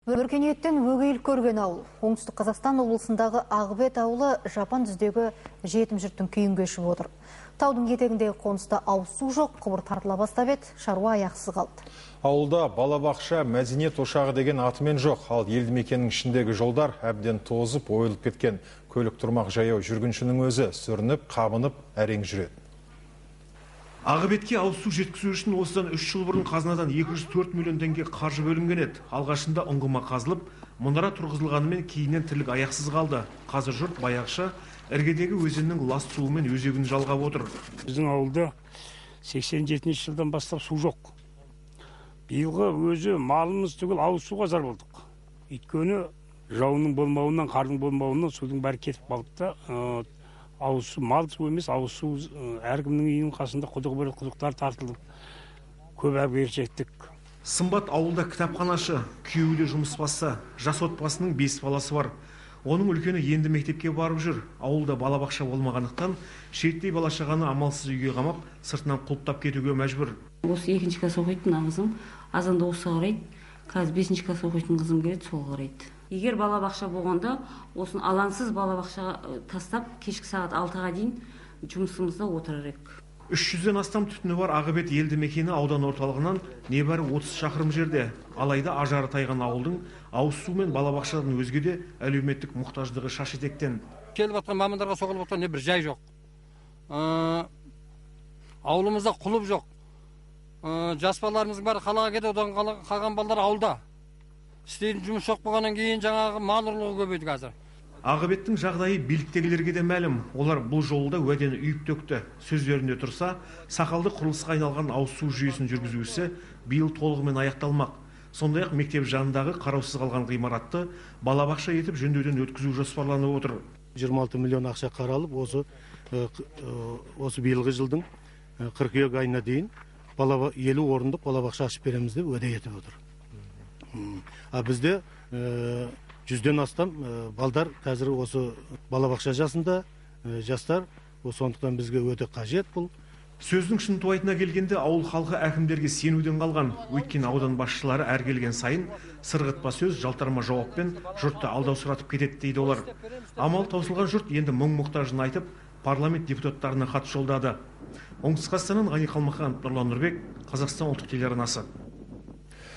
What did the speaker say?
Өркениеттен өгейл көрген ауыл. Оңтүстік Қазақстан облысындағы Ағыбет ауылы жапан жүздегі жетім жұрттың күйін кешіп отыр. Таудың етегіндегі қоныста ауыз су жоқ, құбыр тартыла бастап еді, шаруа аяқсыз қалды. Ауылда балабақша, мәдениет ошағы деген атымен жоқ, ал елді мекеннің ішіндегі жолдар әбден тозып, ойылып кеткен. Көлік тұрмақ жаяу жүргіншінің өзі сүрініп, қабынып, әрең жүреді. Ағыбетке ауыз су жеткізу үшін осыдан 3 жыл бұрын қазынадан 204 миллион теңге қаржы бөлінген еді. Алғашында ұңғыма қазылып, мұнара тұрғызылғанымен кейіннен тірлік аяқсыз қалды. Қазір жұрт баяғыша іргедегі өзеннің лас суымен өзегін жалғап отыр. Біздің ауылда 87 жылдан бастап су жоқ. Биылғы өзі малымыз түгіл ауыз суға зар болдық. Өйткені жауынның болмауынан, қардың болмауынан судың бәрі кетіп қалыпты. Ауыз су, мал су емес, ауыз су әркімнің үйінің қасында құдықтар тартылып, көп әбершектік. Сымбат ауылда кітапханашы, күйеуі жұмыс басы, жас отбасының 5 баласы бар. Оның үлкені енді мектепке барып жүр. Ауылда балабақша болмағандықтан, шеттей бала-шағаны амалсыз үйге қамап, сыртынан құлыптап кетуге мәжбүр. Осы 2-ші класс оқитын қызым, азанда осы қарайды. Қазір 5-ші класс оқитын қызым келеді, сол қарайды. Егер балабақша болғанда, осын алаңсыз балабақшаға тастап, кешкі сағат 6-ға дейін жұмысымызда отырар едік. 300-ден астам түтіні бар Ағыбет елді мекені аудан орталығынан небәрі 30 шақырым жерде. Алайда ажары тайған ауылдың ауыз су мен балабақшадан өзге де әлеуметтік мұқтаждығы шаш етектен. Келіп жатқан мамандарға соғылып жатқан не бір жай жоқ. Ауылымызда құлып жоқ. Жас балаларымыздың бәрі қалаға кетіп, одан қалған балалар ауылда. Істейтін жұмыс жоқ болғаннан кейін жаңағы мал ұрлығы көбейді қазір. Ағыбеттің жағдайы биліктегілерге де мәлім. Олар бұл жолда уәдені үйіп төкті. Сөздерінде тұрса, сақалды құрылысқа айналған ауыз су жүйесін жүргізушісі биыл толығымен аяқталмақ. Сондай-ақ мектеп жанындағы қараусыз қалған ғимаратты балабақша етіп жөндеуден өткізу жоспарланып отыр. 26 миллион ақша қаралып, осы биылғы жылдың қыркүйек айына дейін 50 орындық балабақша ашып береміз деп уәде етіп отыр. Бізде 100-ден астам балдар қазір осы балабақша жасында, жастар, сондықтан бізге өте қажет бұл. Сөздің шынтуайтына келгенде ауыл халқы әкімдерге сенуден қалған. Өйткені аудан басшылары әр келген сайын сырғытпа сөз, жалтарма жауаппен жұртты алдаусыратып кетеді дейді олар. Амал таусылған жұрт енді мұң-мұқтажын айтып, парламент депутаттарына хат жолдады. Оңтүстік Қазақстаннан Ғани Қалмаханов, Нұрлан Нұрбек, Қазақстан ұлттық телеарнасы.